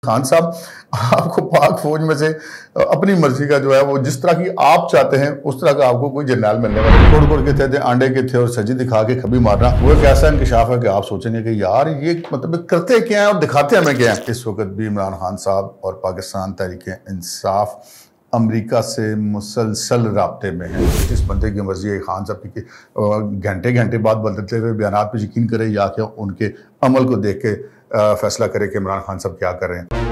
خان صاحب آپ کو پاک فوج میں سے اپنی مرضی کا جو ہے وہ جس طرح کی آپ چاہتے ہیں اس طرح کا آپ کو کوئی جرنیل ملنے والا کوڑ کوڑ کے تھے آنڈے کے تھے اور سجی دکھا کے کھبی مارنا وہ ایک ایسا انکشاف ہے کہ آپ سوچیں گے کہ یار یہ مطلب کرتے کیا ہیں اور دکھاتے ہمیں کیا ہیں۔ اس وقت بھی عمران خان صاحب اور پاکستان تحریک انصاف امریکہ سے مسلسل رابطے میں ہیں۔ جس بندے کی مرضی ہے خان صاحب کی گھنٹے گھنٹے بعد بدلتے ہوئے بیانات پہ یقین کرے یا کہ ان کے عمل کو دیکھ کے فیصلہ کرے کہ عمران خان صاحب کیا کر رہے ہیں۔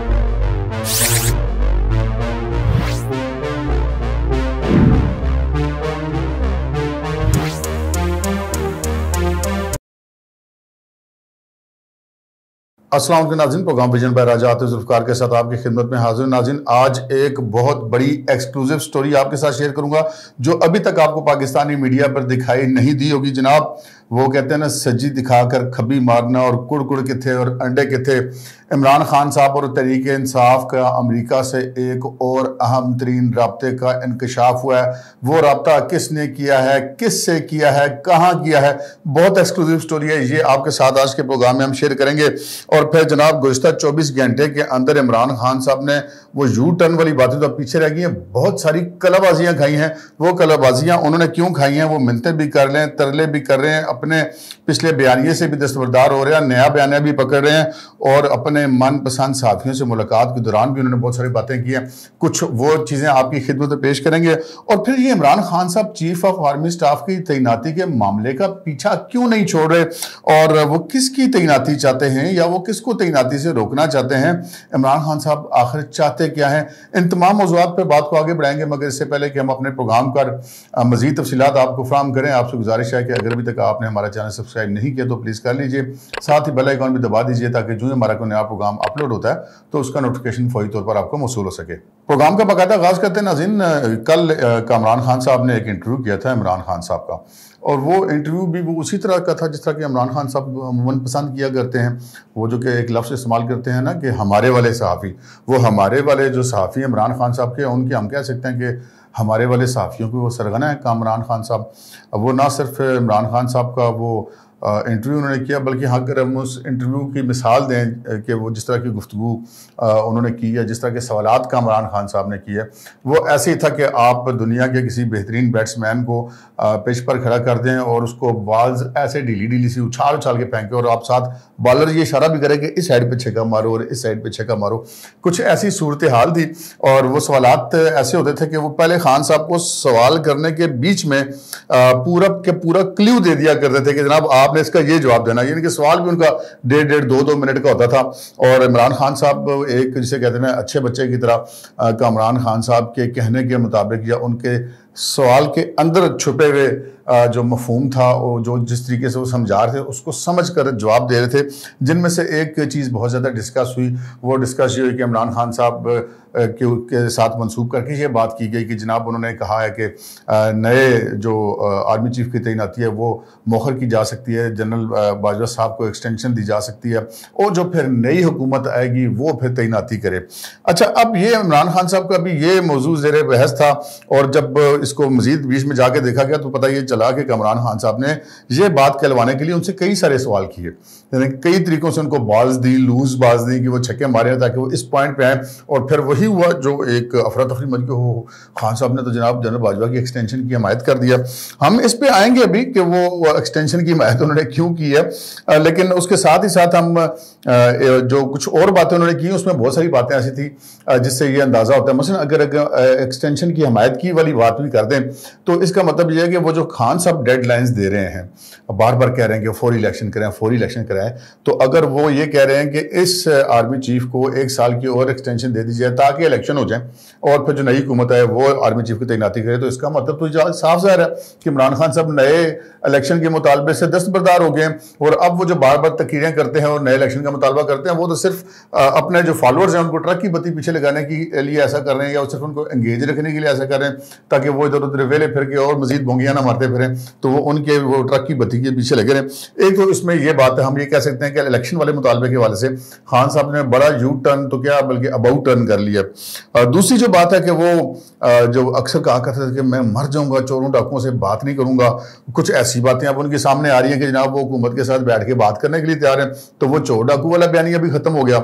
السلام علیکم ناظرین، پروگرام ویژن بائی راجہ آتے ذوالفقار کے ساتھ آپ کی خدمت میں حاضر ناظرین۔ آج ایک بہت بڑی ایکسکلوزیو سٹوری آپ کے ساتھ شیئر کروں گا جو ابھی تک آپ کو پاکستانی میڈیا پر دکھائی نہیں دی ہوگی۔ جناب وہ کہتے ہیں نا سجی دکھا کر کھبی مارنا اور کڑ کڑ کے تھے اور انڈے کے تھے۔ عمران خان صاحب اور تحریک انصاف کا امریکہ سے ایک اور اہم ترین رابطے کا انکشاف ہوا ہے۔ وہ رابطہ کس نے کیا ہے، کس سے کیا ہے، کہاں کیا ہے، بہت ایکسکلوزیو سٹوری ہے، یہ آپ کے ساتھ آج کے پروگرام میں ہم شیئر کریں گے۔ اور پھر جناب گزشتہ 24 گھنٹے کے اندر عمران خان صاحب نے وہ یو ٹرن والی باتیں تو پیچھے رہ گئی ہیں، بہت ساری کلا بازیاں کھائی ہیں۔ وہ کلا بازیاں انہوں نے کیوں کھائی ہیں، وہ منتیں بھی کر رہے ہیں، ترلے بھی کر رہے ہیں، اپنے پچھلے بیانیے سے بھی دستبردار ہو رہے ہیں، نیا بیانیہ بھی پکڑ رہے ہیں اور اپنے من پسند صحافیوں سے ملاقات کے دوران بھی انہوں نے بہت ساری باتیں کی ہیں۔ کچھ وہ چیزیں آپ کی خدمت میں پیش کریں گے اور پھر یہ عمران خان صاحب چیف آف آرمی سٹاف کی تعیناتی کے معاملے کا پیچھا کیوں نہیں چھوڑ رہے اور وہ کس کی تعیناتی چاہتے ہیں یا وہ کس کو تعیناتی سے روکنا چاہتے ہیں، عمران خان صاحب آخر چاہتے کیا ہیں، ان تمام موضوعات پہ بات کو آگے بڑھائیں گے۔ مگر اس سے پہلے کہ ہم اپنے پروگرام پر مزید تفصیلات آپ کو فراہم کریں، آپ سے گزارش ہے کہ اگر ابھی تک آپ نے ہمارا چینل سبسکرائب نہیں کیا تو پلیز کر لیجئے، ساتھ ہی بیل آئیکن بھی دبا دیجئے تاکہ جو ہمارا کوئی نیا پروگرام اپلوڈ ہوتا ہے تو اس کا نوٹیفیکیشن فوری طور پر آپ کو موصول ہو سکے۔ پروگرام کا باقاعدہ آغاز کرتے ہیں ناظرین۔ کل عمران خان صاحب نے ایک انٹرویو کیا تھا عمران خان صاحب کا، اور وہ انٹرویو بھی وہ اسی طرح کا تھا جس طرح کہ عمران خان صاحب عموماً پسند کیا کرتے ہیں۔ وہ جو کہ ایک لفظ استعمال کرتے ہیں نا کہ ہمارے والے صحافی، وہ ہمارے والے جو صحافی عمران خان صاحب کے ان کے ہم کہہ سکتے ہیں کہ ہمارے والے صحافیوں کو وہ سرغنہ ہے کامران خان صاحب۔ وہ نہ صرف عمران خان صاحب کا وہ انٹرویو انہوں نے کیا بلکہ اگر ہم اس انٹرویو کی مثال دیں کہ وہ جس طرح کی گفتگو انہوں نے کی ہے، جس طرح کے سوالات کا عمران خان صاحب نے کی ہے، وہ ایسے ہی تھا کہ آپ دنیا کے کسی بہترین بیٹسمین کو پچ پر کھڑا کر دیں اور اس کو بالز ایسے ڈھیلی ڈھیلی سی اچھال اچھال کے پھینکے اور آپ ساتھ بالر یہ اشارہ بھی کرے کہ اس سائڈ پہ چھکا مارو اور اس سائڈ پہ چھکا مارو۔ کچھ ایسی صورتحال تھی اور وہ سوالات ایسے ہوتے تھے کہ وہ پہلے خان صاحب کو سوال کرنے کے بیچ میں پورا کلیو دے دیا کرتے تھے کہ جناب آپ نے اس کا یہ جواب دینا، یعنی کہ سوال بھی ان کا 1.5-2 منٹ کا ہوتا تھا۔ اور عمران خان صاحب ایک جسے کہتے ہیں اچھے بچے کی طرح کا عمران خان صاحب کے کہنے کے مطابق یا ان کے سوال کے اندر چھپے ہوئے جو مفہوم تھا جو جس طریقے سے وہ سمجھا رہے تھے اس کو سمجھ کر جواب دے رہے تھے، جن میں سے ایک چیز بہت زیادہ ڈسکس ہوئی۔ وہ ڈسکس یہ ہوئی کہ عمران خان صاحب کے ساتھ منسوب کر کے یہ بات کی گئی کہ جناب انہوں نے کہا ہے کہ نئے جو آرمی چیف کی تعیناتی ہے وہ مؤخر کی جا سکتی ہے، جنرل باجوہ صاحب کو ایکسٹینشن دی جا سکتی ہے اور جو پھر نئی حکومت آئے گی وہ پھر تعیناتی کرے۔ اچھا، اب یہ عمران خان صاحب کا بھی یہ موضوع زیر بحث تھا اور جب اس کو مزید بیچ میں جا کے دیکھا گیا تو پتہ یہ چلا کہ عمران خان صاحب نے یہ بات کہلوانے کے لیے ان سے کئی سارے سوال کیے، یعنی کئی طریقوں سے ان کو بالز دی، لوز بالز دی کہ وہ چھکے مارے تاکہ وہ اس پوائنٹ پہ آئیں۔ اور پھر وہی ہوا جو ایک افراتفری مچ گئی، ہو خان صاحب نے تو جناب جنرل باجوہ کی ایکسٹینشن کی حمایت کر دیا۔ ہم اس پہ آئیں گے ابھی کہ وہ ایکسٹینشن کی حمایت انہوں نے کیوں کی ہے، لیکن اس کے ساتھ ہی ساتھ ہم جو کچھ اور باتیں انہوں نے کی اس میں بہت ساری باتیں ایسی تھی جس سے یہ اندازہ ہوتا ہے، مثلا اگر ایکسٹینشن کی حمایت کی والی بات بھی کر دیں تو اس کا مطلب یہ ہے کہ وہ جو خان صاحب ڈیڈ لائنز دے رہے ہیں، بار بار کہہ رہے ہیں کہ فوری الیکشن کریں، فوری الیکشن کرائیں، تو اگر وہ یہ کہہ رہے ہیں کہ اس آرمی چیف کو 1 سال کی اور ایکسٹینشن دے دی جائے تاکہ الیکشن ہو جائیں اور پھر جو نئی حکومت ہے وہ آرمی چیف کی تعیناتی کرے، تو اس کا مطلب تو صاف ظاہر ہے کہ عمران خان صاحب نئے الیکشن کے مطالبے سے دستبردار ہو گئے اور اب وہ جو بار بار تقریریں کرتے ہیں اور نئے الیکشن کا مطالبہ کرتے ہیں وہ تو صرف اپنے جو فالوورز ہیں ان کو ٹرک کی بتی پیچھے لگانے کے لیے ایسا کر رہے ہیں یا صرف ان کو انگیج رکھنے کے لیے ایسا کر رہے ہیں تاکہ وہ ادھر ادھر ویلے پھر کے اور مزید بونگیاں نہ مارتے پھریں، تو وہ ان کے وہ ٹرک کی بتی کے پیچھے لگے رہے۔ ایک تو اس میں یہ بات ہے، ہم یہ کہہ سکتے ہیں کہ الیکشن والے مطالبے کے حوالے سے خان صاحب نے بڑا یو ٹرن تو کیا بلکہ اباؤٹ ٹرن کر لیا۔ دوسری جو بات ہے کہ وہ جو اکثر کہا کرتے تھے کہ میں مر جاؤں گا، چوروں ڈاکوؤں سے بات نہیں کروں گا، کچھ ایسی باتیں اب ان کے سامنے آ رہی ہیں کہ جناب وہ حکومت کے ساتھ بیٹھ کے بات کرنے کے لیے تیار ہیں، تو وہ چور ڈاکو والا بیانیہ بھی ختم ہو گیا۔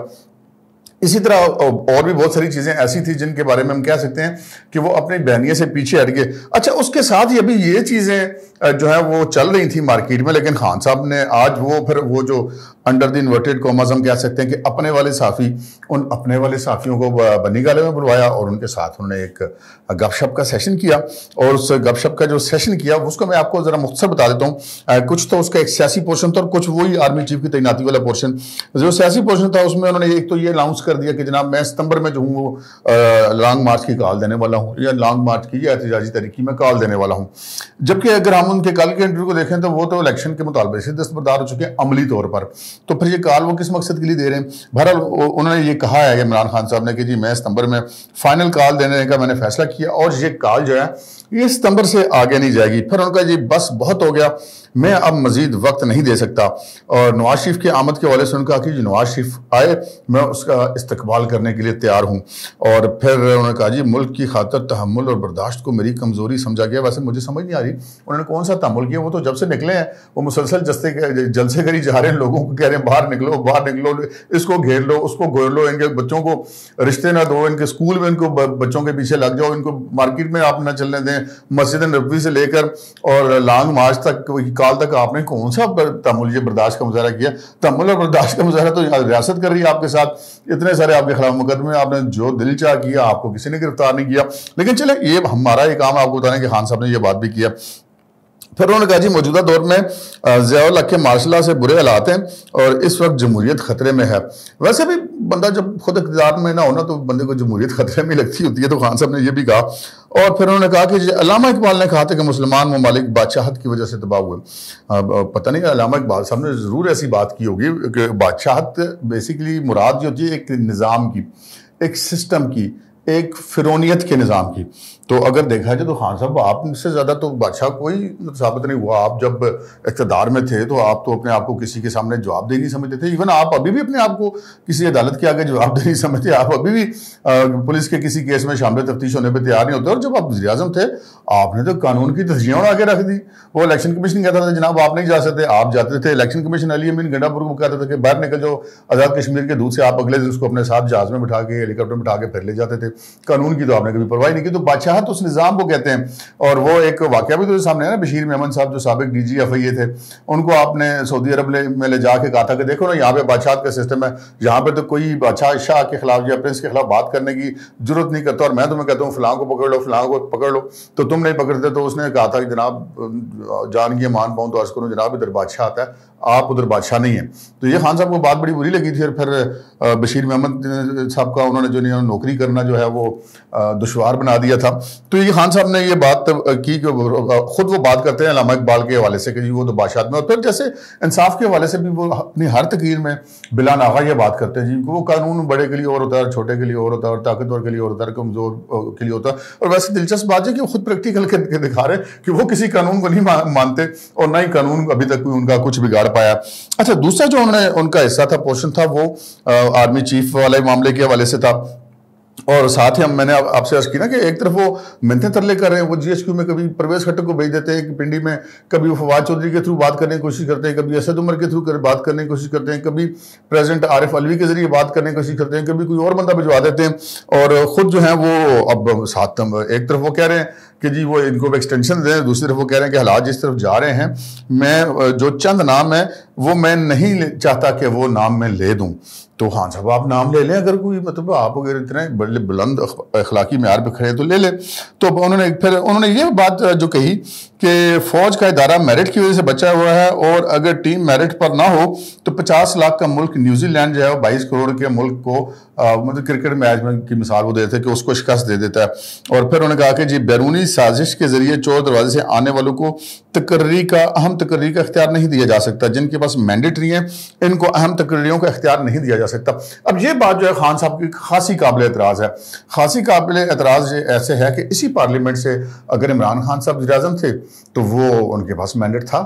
اسی طرح اور بھی بہت ساری چیزیں ایسی تھی جن کے بارے میں ہم کہہ سکتے ہیں کہ وہ اپنی بہنیے سے پیچھے ہٹ گئے. اچھا اس کے ساتھ ہی ابھی یہ چیزیں جو ہے وہ چل رہی تھیں مارکیٹ میں, لیکن خان صاحب نے آج وہ جو انڈر دی انورٹڈ کاماز ہم کہہ سکتے ہیں کہ اپنے والے صحافی, ان اپنے والے صحافیوں کو بنی گالے میں بلوایا اور ان کے ساتھ انہوں نے ایک گپ شپ کا سیشن کیا. اور اس گپ شپ کا جو سیشن کیا اس کو میں آپ کو ذرا مختصر بتا دیتا ہوں. کچھ تو اس کا ایک سیاسی پورشن تھا اور کچھ وہی آرمی چیف کی تعیناتی والا پورشن. جو سیاسی پورشن تھا اس میں انہوں نے ایک تو یہ اناؤنس کر دیا کہ جناب میں ستمبر میں جو ہوں وہ لانگ مارچ کی کال دینے والا ہوں, یا لانگ مارچ کی یا احتجاجی تحریک کی میں کال دینے والا ہوں. جبکہ اگر ہم ان کے کل کے انٹرویو کو دیکھیں تو وہ تو الیکشن کے مطالبے سے دستبردار ہو چکے ہیں عملی طور پر. تو پھر یہ کال وہ کس مقصد کے لیے دے رہے ہیں؟ بہرحال انہوں نے یہ کہا ہے عمران خان صاحب نے کہ جی میں ستمبر میں فائنل کال دینے کا میں نے فیصلہ کیا اور یہ کال جو ہے یہ ستمبر سے آگے نہیں جائے گی. پھر ان کا جی بس بہت ہو گیا, میں اب مزید وقت نہیں دے سکتا. اور نواز شریف کی آمد کے حوالے سے ان کا کہ جی نواز شریف آئے میں اس کا استقبال کرنے کے لیے تیار ہوں. اور پھر انہوں نے کہا جی ملک کی خاطر تحمل اور برداشت کو میری کمزوری سمجھا گیا. ویسے مجھے سمجھ نہیں آ رہی انہوں نے کون سا تحمل کیا, وہ تو جب سے نکلے ہیں وہ مسلسل جلسے کری جا رہے ہیں, لوگوں کو کہہ رہے ہیں باہر نکلو, اس کو گھیر لو, اس کو گھیر لو, ان کے بچوں کو رشتے نہ دو, ان کے اسکول میں ان کو بچوں کے پیچھے لگ جاؤ, ان کو مارکیٹ میں آپ نہ چلنے دیں, مسجد نبوی سے لے کر اور لانگ مارچ تک کال تک آپ نے کون سا تحمل یہ برداشت کا مظاہرہ کیا؟ تحمل اور برداشت کا مظاہرہ تو ریاست کر رہی ہے آپ کے ساتھ, اتنے سارے آپ کے خلاف مقدمے, آپ نے جو دل چاہ کیا, آپ کو کسی نے گرفتار نہیں کیا. لیکن چلیں یہ ہمارا یہ کام آپ کو بتانے کہ خان صاحب نے یہ بات بھی کیا. پھر انہوں نے کہا جی موجودہ دور میں ضیاء الحق کے مارشل لا سے برے حالات ہیں اور اس وقت جمہوریت خطرے میں ہے. ویسے بھی بندہ جب خود اقتدار میں نہ ہونا تو بندے کو جمہوریت خطرے میں لگتی ہوتی ہے, تو خان صاحب نے یہ بھی کہا. اور پھر انہوں نے کہا کہ علامہ اقبال نے کہا تھا کہ مسلمان ممالک بادشاہت کی وجہ سے تباہ ہوئے. پتہ نہیں علامہ اقبال صاحب نے ضرور ایسی بات کی ہوگی کہ بادشاہت بیسیکلی مراد جو ہوتی ہے ایک نظام کی, ایک سسٹم کی, ایک فرونیت کے نظام کی. تو اگر دیکھا جائے تو خان صاحب آپ سے زیادہ تو بادشاہ کوئی ثابت نہیں ہوا. آپ جب اقتدار میں تھے تو آپ تو اپنے آپ کو کسی کے سامنے جواب دہ نہیں سمجھتے تھے. ایون آپ ابھی بھی اپنے آپ کو کسی عدالت کے آگے جواب دہ نہیں سمجھتے. آپ ابھی بھی پولیس کے کسی کیس میں شامل تفتیش ہونے پہ تیار نہیں ہوتے. اور جب آپ وزیر اعظم تھے آپ نے تو قانون کی تشریحوں آگے رکھ دی. وہ الیکشن کمیشن کہتا تھا جناب آپ نہیں جا سکتے, آپ جاتے تھے. الیکشن کمیشن علی امین گنڈا پور کو کہتا تھا کہ باہر نکل جاؤ آزاد کشمیر کے دودھ سے, آپ اگلے دن اس کو اپنے ساتھ جہاز میں بٹھا کے ہیلی کاپٹر میں بٹھا کے پھر لے جاتے تھے. قانون کی تو آپ نے کبھی پرواہ نہیں کی. تو بادشاہت اس نظام کو کہتے ہیں. اور وہ ایک واقعہ بھی تو سامنے ہے نا, بشیر میمن صاحب جو سابق ڈی جی ایف آئی اے تھے, ان کو آپ نے سعودی عرب میں لے جا کے کہا تھا کہ دیکھو نا یہاں پہ بادشاہت کا سسٹم ہے, یہاں پہ تو کوئی بادشاہ شاہ کے خلاف یا پرنس کے خلاف بات کرنے کی ضرورت نہیں کرتا, اور میں تمہیں کہتا ہوں فلاں کو پکڑ لو, فلاں کو پکڑ لو, تو تم نہیں پکڑتے. تو اس نے کہا تھا کہ جناب جان کی مان پاؤں تو عرض کروں جناب ادھر بادشاہ آتا ہے, آپ ادھر بادشاہ نہیں ہیں. تو یہ خان صاحب کو بات بڑی بری لگی تھی. اور پھر بشیر محمد صاحب کا انہوں نے جو نوکری کرنا جو ہے وہ دشوار بنا دیا تھا. تو یہ خان صاحب نے یہ بات کی کہ خود وہ بات کرتے ہیں علامہ اقبال کے حوالے سے کہ جی وہ تو بادشاہت میں. اور پھر جیسے انصاف کے حوالے سے بھی وہ اپنی ہر تقریر میں بلا ناغہ یہ بات کرتے ہیں جی وہ قانون بڑے کے لیے اور ہوتا ہے, چھوٹے کے لیے اور ہوتا ہے, اور طاقتور کے لیے اور ہوتا ہے, کمزور کے لیے ہوتا ہے. اور ویسے دلچسپ بات ہے کہ وہ خود پریکٹیکل کے دکھا رہے ہیں کہ وہ کسی قانون کو نہیں مانتے اور نہ ہی قانون ابھی تک ان کا کچھ بگاڑ پایا. اچھا دوسرا جو ان کا حصہ تھا, پورشن تھا, وہ آرمی چیف والے معاملے کے حوالے سے تھا. اور ساتھ ہی میں نے آپ سے عرض کی نا کہ ایک طرف وہ منتیں ترلے کر رہے ہیں, وہ جی ایس کیو میں کبھی پرویز خٹک کو بھیج دیتے ہیں پنڈی میں, کبھی وہ فواد چودھری کے تھرو بات کرنے کی کوشش کرتے ہیں, کبھی اسد عمر کے تھرو بات کرنے کی کوشش کرتے ہیں, کبھی پریزیڈنٹ عارف علوی کے ذریعے بات کرنے کی کوشش کرتے ہیں, کبھی کوئی اور بندہ بھجوا دیتے ہیں. اور خود جو ہیں وہ اب ساتھ ایک طرف وہ کہہ رہے ہیں کہ جی وہ ان کو ایکسٹینشن دیں, دوسری طرف وہ کہہ رہے ہیں کہ حالات جس طرف جا رہے ہیں میں جو چند نام ہیں وہ میں نہیں چاہتا کہ وہ نام میں لے دوں. تو خان صاحب آپ نام لے لیں اگر کوئی, مطلب آپ اگر اتنے بڑے بلند اخلاقی معیار پہ کھڑے تو لے لیں. تو انہوں نے یہ بات جو کہی کہ فوج کا ادارہ میرٹ کی وجہ سے بچا ہوا ہے, اور اگر ٹیم میرٹ پر نہ ہو تو 50 لاکھ کا ملک نیوزی لینڈ جو ہے وہ 22 کروڑ کے ملک کو مطلب کرکٹ میچ میں کی مثال وہ دیتے ہیں کہ اس کو شکست دے دیتا ہے. اور پھر انہوں نے کہا کہ جی بیرونی سازش کے ذریعے چور دروازے سے آنے والوں کو اہم تقرری کا اختیار نہیں دیا جا سکتا. جن کے پاس مینڈیٹری ہیں ان کو اہم تقرریوں کا اختیار نہیں دیا جا سکتا. اب یہ بات جو ہے خان صاحب کی خاصی قابل اعتراض ہے. خاصی قابل اعتراض ایسے ہے کہ اسی پارلیمنٹ سے اگر عمران خان صاحب وزیر اعظم تھے تو وہ ان کے پاس مینڈیٹ تھا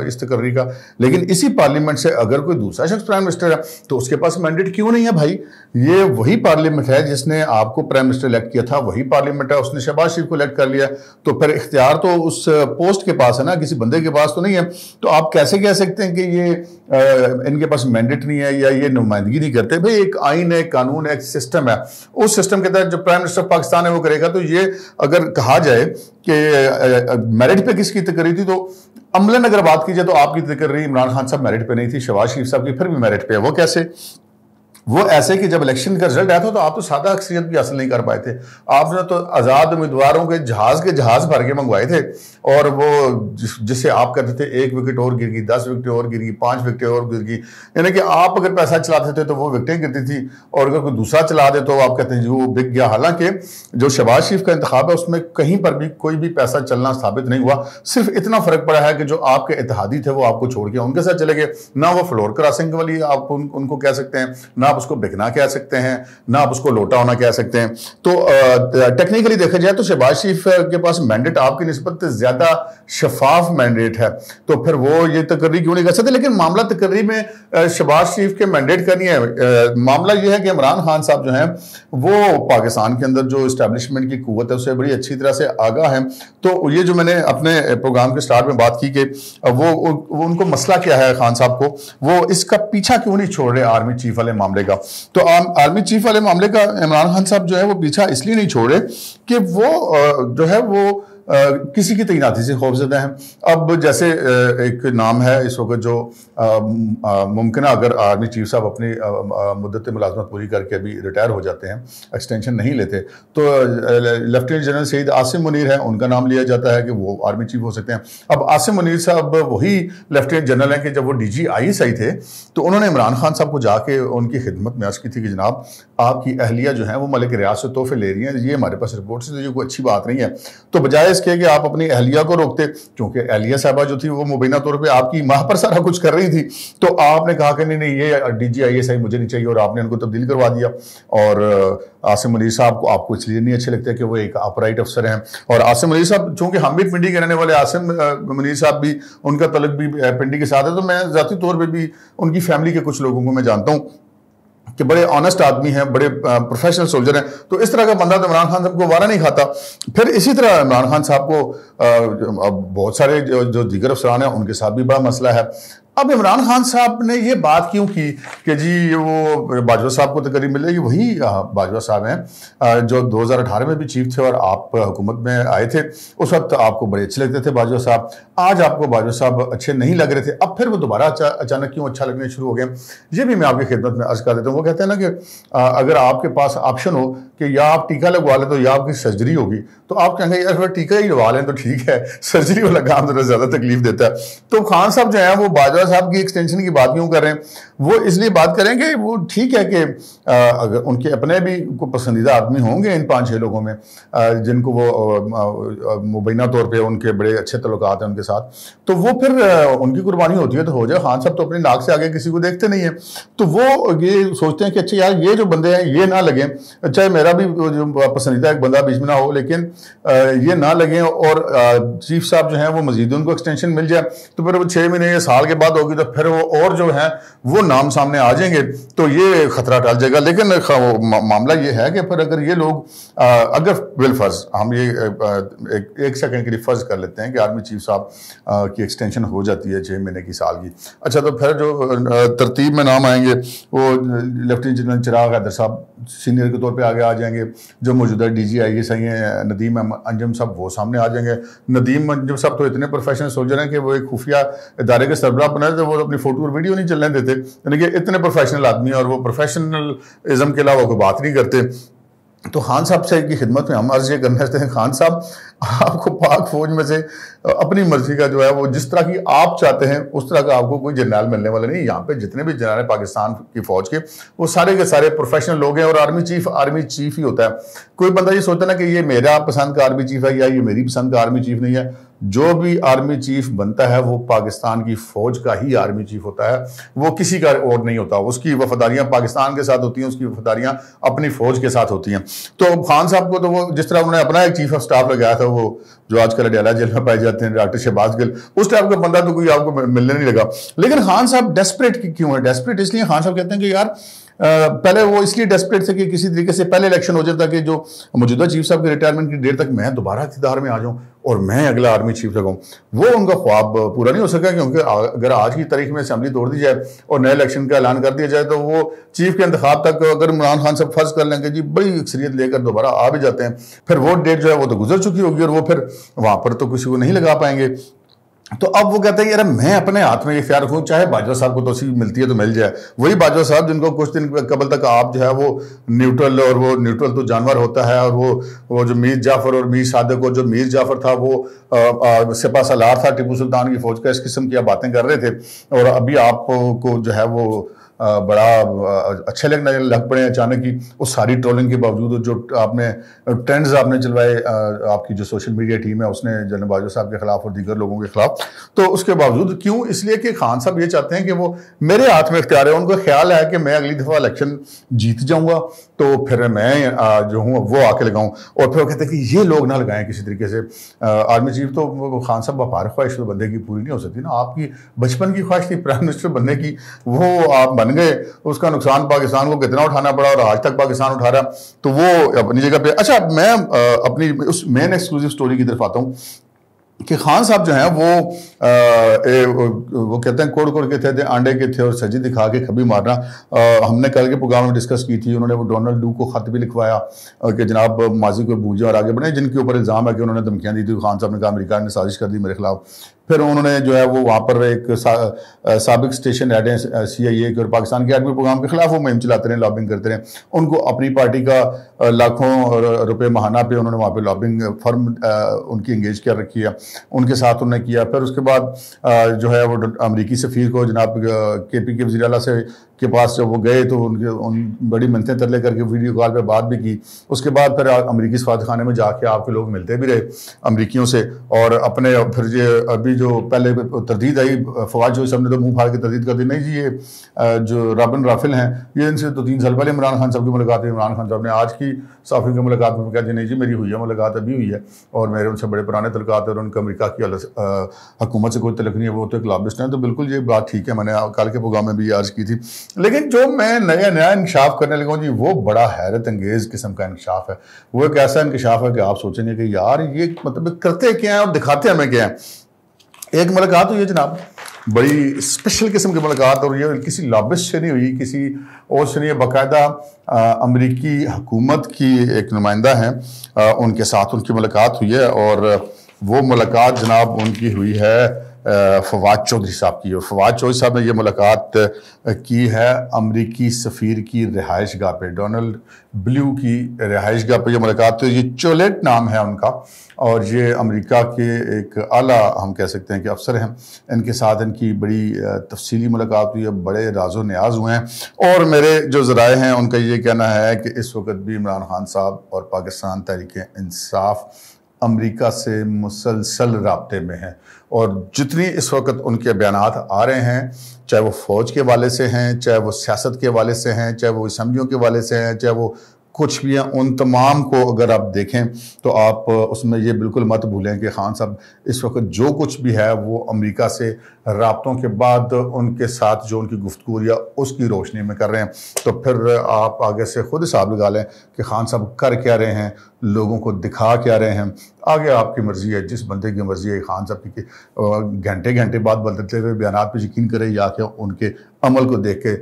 اس تقرری کا, لیکن اسی پارلیمنٹ سے اگر کوئی دوسرا شخص پرائم منسٹر ہے تو اس کے پاس مینڈیٹ کیوں نہیں ہے بھائی؟ یہ وہی پارلیمنٹ ہے جس نے آپ کو پرائم منسٹر الیکٹ کیا تھا, وہی پارلیمنٹ ہے, اس نے شہباز شریف کو الیکٹ کر لیا, ہے تو پھر اختیار تو اس پوسٹ کے پاس ہے نا, کسی بندے کے پاس تو نہیں ہے. تو آپ کیسے کہہ سکتے ہیں کہ یہ ان کے پاس مینڈیٹ نہیں ہے یا یہ نمائندگی نہیں کرتے؟ بھئی ایک آئین ہے, ایک قانون ہے, ایک سسٹم ہے, اس سسٹم کے تحت جو پرائم منسٹر پاکستان ہے وہ کرے گا. تو یہ اگر کہا جائے کہ میرٹ پہ کس کی تقرری تھی, تو عملاً اگر بات کی جائے تو آپ کی تقرری عمران خان صاحب میرٹ پہ نہیں تھی, شہباز شریف صاحب کی پھر بھی میرٹ پہ ہے. وہ کیسے؟ وہ ایسے کہ جب الیکشن کا رزلٹ آیا تھا تو آپ تو سادہ اکثریت بھی حاصل نہیں کر پائے تھے. آپ نے تو آزاد امیدواروں کے جہاز بھر کے منگوائے تھے, اور وہ جس سے آپ کہتے تھے 1 وکٹ اور گر گئی, 10 وکٹیں اور گر گئی, 5 وکٹیں اور گر گئی. یعنی کہ آپ اگر پیسہ چلاتے تھے تو وہ وکٹیں گرتی تھی, اور اگر کوئی دوسرا چلا دے تو آپ کہتے ہیں جی وہ بک گیا. حالانکہ جو شہباز شریف کا انتخاب ہے اس میں کہیں پر بھی کوئی بھی پیسہ چلنا ثابت نہیں ہوا. صرف اتنا فرق پڑا ہے کہ جو آپ کے اتحادی تھے وہ آپ کو چھوڑ کے ان کے ساتھ چلے گئے. نہ وہ فلور کراسنگ والی آپ ان کو کہہ سکتے ہیں, نہ آپ اس کو بکنا کہہ سکتے ہیں, نہ آپ اس کو لوٹا ہونا کہہ سکتے ہیں. تو ٹیکنیکلی دیکھا جائے تو شہباز شریف کے پاس مینڈیٹ آپ کی نسبت زیادہ شفاف مینڈیٹ ہے, تو پھر وہ یہ تقرری کیوں نہیں کر سکتے؟ لیکن معاملہ تقرری میں شہباز شریف کے مینڈیٹ کا نہیں ہے. معاملہ یہ ہے کہ عمران خان صاحب جو ہیں وہ پاکستان کے اندر جو اسٹیبلشمنٹ کی قوت ہے اسے بڑی اچھی طرح سے آگاہ ہیں. تو یہ جو میں نے اپنے پروگرام کے سٹارٹ میں بات کی کہ وہ ان کو مسئلہ کیا ہے خان صاحب کو, وہ اس کا پیچھا کیوں نہیں چھوڑ رہے آرمی چیف والے معاملے کا. تو آرمی چیف والے معاملے کا عمران خان صاحب جو ہے وہ پیچھا اس لیے نہیں چھوڑ رہے کہ وہ جو ہے وہ کسی کی تعیناتی سے خوفزدہ ہیں. اب جیسے ایک نام ہے اس وقت جو ممکنہ اگر آرمی چیف صاحب اپنی مدت ملازمت پوری کر کے ابھی ریٹائر ہو جاتے ہیں, ایکسٹینشن نہیں لیتے, تو لیفٹیننٹ جنرل سعید عاصم منیر ہیں, ان کا نام لیا جاتا ہے کہ وہ آرمی چیف ہو سکتے ہیں. اب عاصم منیر صاحب وہی لیفٹیننٹ جنرل ہیں کہ جب وہ DGI تھے تو انہوں نے عمران خان صاحب کو جا کے ان کی خدمت میں عرض کی تھی کہ جناب آپ کی اہلیہ جو ہیں وہ ملک ریاض سے تحفے لے رہی ہیں, یہ ہمارے پاس رپورٹ سے یہ کوئی اچھی بات نہیں ہے. تو بجائے اس کے کہ آپ اپنی اہلیہ کو روکتے, کیونکہ اہلیہ صاحبہ جو تھی وہ مبینہ طور پہ آپ کی ماں پر سارا کچھ کر رہی تھی, تو آپ نے کہا کہ نہیں یہ DGI صحیح مجھے نہیں چاہیے, اور آپ نے ان کو تبدیل کروا دیا. اور عاصم منیر صاحب کو آپ کو اس لیے نہیں اچھے لگتے کہ وہ ایک اپرائٹ افسر ہیں. اور عاصم منیر صاحب چونکہ ہم بھی پنڈی کے رہنے والے, عاصم منیر صاحب بھی ان کا تعلق بھی پنڈی کے ساتھ ہے, تو میں ذاتی طور پہ بھی ان کی فیملی کے کچھ لوگوں کو میں جانتا ہوں کہ بڑے آنسٹ آدمی ہیں, بڑے پروفیشنل سولجر ہیں. تو اس طرح کا بندہ تو عمران خان صاحب کو وارا نہیں کھاتا. پھر اسی طرح عمران خان صاحب کو بہت سارے جو دیگر افسران ہیں ان کے ساتھ بھی بڑا مسئلہ ہے. اب عمران خان صاحب نے یہ بات کیوں کی کہ جی وہ باجوہ صاحب کو تقرری ملے گی؟ وہی باجوہ صاحب ہیں جو 2018 میں بھی چیف تھے اور آپ حکومت میں آئے تھے. اس وقت آپ کو بڑے اچھے لگتے تھے باجوہ صاحب, آج آپ کو باجوہ صاحب اچھے نہیں لگ رہے تھے. اب پھر وہ دوبارہ اچانک کیوں اچھا لگنے شروع ہو گئے؟ یہ بھی میں آپ کی خدمت میں عرض کر دیتا ہوں. وہ کہتے ہیں نا کہ اگر آپ کے پاس آپشن ہو کہ یا آپ ٹیکہ لگوا لیں تو یا آپ کی سرجری ہوگی, تو آپ کہیں گے یار اگر ٹیکہ ہی لگوا لیں تو ٹھیک ہے, سرجری والا کام ذرا زیادہ تکلیف دیتا ہے. تو خان صاحب جو ہیں وہ باجوہ صاحب کی ایکسٹینشن کی بات کیوں کر رہے ہیں؟ وہ اس لیے بات کریں کہ وہ ٹھیک ہے کہ اگر ان کے اپنے بھی کوئی پسندیدہ آدمی ہوں گے ان 5-6 لوگوں میں جن کو وہ مبینہ طور پہ ان کے بڑے اچھے تعلقات ہیں ان کے ساتھ, تو وہ پھر ان کی قربانی ہوتی ہے تو ہو جائے. خان صاحب تو اپنی ناک سے آگے کسی کو دیکھتے نہیں ہیں, تو وہ یہ سوچتے ہیں کہ اچھا یار یہ جو بندے ہیں یہ نہ لگیں, چاہے میرا بھی جو پسندیدہ ایک بندہ بیچ میں نہ ہو لیکن یہ نہ لگیں, اور چیف صاحب جو ہیں وہ مزید ان کو ایکسٹینشن مل جائے, تو پھر وہ 6 مہینے یا سال کے بعد ہوگی تو پھر وہ اور جو ہیں وہ نام سامنے آ جائیں گے, تو یہ خطرہ ٹل جائے گا. لیکن معاملہ یہ ہے کہ پھر اگر یہ لوگ اگر بالفرض ہم یہ ایک سیکنڈ کے لیے فرض کر لیتے ہیں کہ آرمی چیف صاحب کی ایکسٹینشن ہو جاتی ہے 6 مہینے کی, سال کی, اچھا تو پھر جو ترتیب میں نام آئیں گے وہ لیفٹیننٹ جنرل چراغ حیدر صاحب سینئر کے طور پہ آگے آ جائیں گے, جو موجودہ DGI صحیح ہیں ندیم انجم صاحب وہ سامنے آ جائیں گے. ندیم انجم صاحب تو اتنے پروفیشنل سولجر ہیں کہ وہ ایک خفیہ ادارے کے سربراہ بنا تھے, وہ اپنی فوٹو اور ویڈیو نہیں چلنے دیتے, یعنی کہ اتنے پروفیشنل آدمی ہیں اور وہ پروفیشنلزم کے علاوہ کوئی بات نہیں کرتے. تو خان صاحب سے کی خدمت میں ہم عرض یہ کرنا چاہتے ہیں, خان صاحب آپ کو پاک فوج میں سے اپنی مرضی کا جو ہے وہ جس طرح کی آپ چاہتے ہیں اس طرح کا آپ کو کوئی جنرل ملنے والا نہیں. یہاں پہ جتنے بھی جنرل ہیں پاکستان کی فوج کے وہ سارے کے سارے پروفیشنل لوگ ہیں, اور آرمی چیف ہی ہوتا ہے. کوئی بندہ یہ سوچتا نا کہ یہ میرا پسند کا آرمی چیف ہے یا یہ میری پسند کا آرمی چیف نہیں ہے. جو بھی آرمی چیف بنتا ہے وہ پاکستان کی فوج کا ہی آرمی چیف ہوتا ہے, وہ کسی کا اور نہیں ہوتا. اس کی وفاداریاں پاکستان کے ساتھ ہوتی ہیں, اس کی وفاداریاں اپنی فوج کے ساتھ ہوتی ہیں. تو خان صاحب کو تو وہ جس طرح انہوں نے اپنا ایک چیف آف سٹاف لگایا تھا, وہ جو آج کل اڈیالہ جیل میں پائے جاتے ہیں ڈاکٹر شہباز گل, اس ٹائپ کا بندہ تو کوئی آپ کو ملنے نہیں لگا. لیکن خان صاحب ڈیسپریٹ کیوں ہے؟ ڈیسپریٹ اس لیے خان صاحب کہتے ہیں کہ یار پہلے وہ اس لیے ڈیسپریٹ تھے کہ کسی طریقے سے پہلے الیکشن ہو جائے تاکہ جو موجودہ چیف صاحب کے ریٹائرمنٹ کی ڈیٹ تک میں دوبارہ اقتدار میں آ جاؤں اور میں اگلا آرمی چیف لگاؤں. وہ ان کا خواب پورا نہیں ہو سکا, کیونکہ اگر آج کی تاریخ میں اسمبلی توڑ دی جائے اور نئے الیکشن کا اعلان کر دیا جائے تو وہ چیف کے انتخاب تک اگر عمران خان صاحب فرض کر لیں کہ جی بڑی اکثریت لے کر دوبارہ آ بھی جاتے ہیں, پھر وہ ڈیٹ جو ہے وہ تو گزر چکی ہوگی اور وہ پھر وہاں پر تو کسی کو نہیں لگا پائیں گے. تو اب وہ کہتے ہیں یار میں اپنے ہاتھ میں یہ اختیار رکھوں, چاہے باجوہ صاحب کو توسیع ملتی ہے تو مل جائے. وہی باجوہ صاحب جن کو کچھ دن قبل تک آپ جو ہے وہ نیوٹرل, اور وہ نیوٹرل تو جانور ہوتا ہے, اور وہ جو میر جعفر اور میر صادق, اور جو میر جعفر تھا وہ سپہ سالار تھا ٹیپو سلطان کی فوج کا, اس قسم کی باتیں کر رہے تھے. اور ابھی آپ کو جو ہے وہ بڑا اچھے لگ پڑے ہیں اچانک ہی, اس ساری ٹرولنگ کے باوجود جو آپ نے ٹرینڈز آپ نے چلوائے, آپ کی جو سوشل میڈیا ٹیم ہے اس نے جناب باجوہ صاحب کے خلاف اور دیگر لوگوں کے خلاف, تو اس کے باوجود کیوں؟ اس لیے کہ خان صاحب یہ چاہتے ہیں کہ وہ میرے ہاتھ میں اختیار ہے. ان کو خیال ہے کہ میں اگلی دفعہ الیکشن جیت جاؤں گا تو پھر میں جو ہوں وہ آ کے لگاؤں, اور پھر وہ کہتے ہیں کہ یہ لوگ نہ لگائیں کسی طریقے سے. آرمی چیف تو خان صاحب بفار خواہش تو بندے کی پوری نہیں ہو سکتی نا. آپ کی بچپن کی خواہش تھی پرائم منسٹر بننے کی, وہ آپ بن گئے, اس کا نقصان پاکستان کو کتنا اٹھانا پڑا اور آج تک پاکستان اٹھا رہا, تو وہ اپنی جگہ پہ. اچھا, میں اپنی اس مین ایکسکلوزیو سٹوری کی طرف آتا ہوں کہ خان صاحب جو ہیں وہ کہتے ہیں کوڑ کے تھے آنڈے کے تھے اور سجی دکھا کے کبھی مارنا. ہم نے کل کے پروگرام میں ڈسکس کی تھی, انہوں نے وہ ڈونلڈ ڈو کو خط بھی لکھوایا کہ جناب ماضی کو بھوجیں اور آگے بڑھیں, جن کے اوپر الزام ہے کہ انہوں نے دھمکیاں دی تھی. خان صاحب نے کہا امریکہ نے سازش کر دی میرے خلاف. پھر انہوں نے جو ہے وہ وہاں پر ایک سابق اسٹیشن ہیڈ ہیں CIA کے, اور پاکستان کے ایٹمی پروگرام کے خلاف وہ مہم چلاتے رہے, لابنگ کرتے رہے. ان کو اپنی پارٹی کا لاکھوں روپے ماہانہ پہ انہوں نے وہاں پہ لابنگ فرم ان کی انگیج کر رکھی ہے, ان کے ساتھ انہوں نے کیا. پھر اس کے بعد جو ہے وہ امریکی سفیر کو جناب KP کے وزیر اعلیٰ سے کے پاس جب وہ گئے تو ان بڑی منتیں ترلے کر کے ویڈیو کال پہ بات بھی کی. اس کے بعد پھر امریکی سفارت خانے میں جا کے آپ کے لوگ ملتے بھی رہے امریکیوں سے, اور اپنے پھر یہ ابھی جو پہلے تردید آئی فواد چوہدری صاحب نے تو منہ پھاڑ کے تردید کر دی, نہیں جی یہ جو رابن رافل ہیں یہ ان سے تو 3 سال پہلے عمران خان صاحب کی ملاقات ہوئی. عمران خان صاحب نے آج کی صحافیوں کی ملاقات میں کہا جی نہیں جی میری ہوئی ہے ملاقات, ابھی ہوئی ہے, اور میرے ان سے بڑے پرانے تعلقات ہیں اور ان کا امریکہ کی حکومت سے کوئی تعلق نہیں ہے, وہ تو ایک لابسٹ ہیں. تو بالکل یہ بات ٹھیک ہے, میں نے کل کے پروگرام میں بھی عرض کی تھی. لیکن جو میں نیا انکشاف کرنے لگا ہوں جی, وہ بڑا حیرت انگیز قسم کا انکشاف ہے. وہ ایک ایسا انکشاف ہے کہ آپ سوچیں گے کہ یار یہ مطلب کرتے کیا ہیں اور دکھاتے ہمیں کیا ہیں. ایک ملاقات ہوئی ہے جناب, بڑی اسپیشل قسم کی ملاقات, اور یہ کسی لابسٹ سے نہیں ہوئی, کسی اور سے نہیں, باقاعدہ امریکی حکومت کی ایک نمائندہ ہیں, ان کے ساتھ ان کی ملاقات ہوئی ہے. اور وہ ملاقات جناب ان کی ہوئی ہے فواد چوہدری صاحب کی, اور فواد چوہدری صاحب نے یہ ملاقات کی ہے امریکی سفیر کی رہائش گاہ پہ, ڈونلڈ بلیو کی رہائش گاہ پہ یہ ملاقات ہوئی. یہ چولیٹ نام ہے ان کا, اور یہ امریکہ کے ایک اعلیٰ ہم کہہ سکتے ہیں کہ افسر ہیں. ان کے ساتھ ان کی بڑی تفصیلی ملاقات ہوئی ہے, بڑے راز و نیاز ہوئے ہیں. اور میرے جو ذرائع ہیں ان کا یہ کہنا ہے کہ اس وقت بھی عمران خان صاحب اور پاکستان تحریک انصاف امریکہ سے مسلسل رابطے میں ہیں, اور جتنی اس وقت ان کے بیانات آ رہے ہیں, چاہے وہ فوج کے حوالے سے ہیں, چاہے وہ سیاست کے حوالے سے ہیں, چاہے وہ اسمبلیوں کے حوالے سے ہیں, چاہے وہ کچھ بھی ہیں, ان تمام کو اگر آپ دیکھیں تو آپ اس میں یہ بالکل مت بھولیں کہ خان صاحب اس وقت جو کچھ بھی ہے وہ امریکہ سے رابطوں کے بعد ان کے ساتھ جو ان کی گفتگو یا اس کی روشنی میں کر رہے ہیں. تو پھر آپ آگے سے خود حساب لگا لیں کہ خان صاحب کر کیا رہے ہیں, لوگوں کو دکھا کیا رہے ہیں. آگے آپ کی مرضی ہے, جس بندے کی مرضی ہے. خان صاحب کی گھنٹے بعد بدلتے ہوئے بیانات پہ یقین کرے, یا کہ ان کے عمل کو دیکھ کے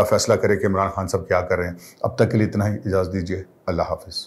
فیصلہ کرے کہ عمران خان صاحب کیا کر رہے ہیں. اب تک کے لیے اتنا ہی, اجازت دیجیے, اللہ حافظ.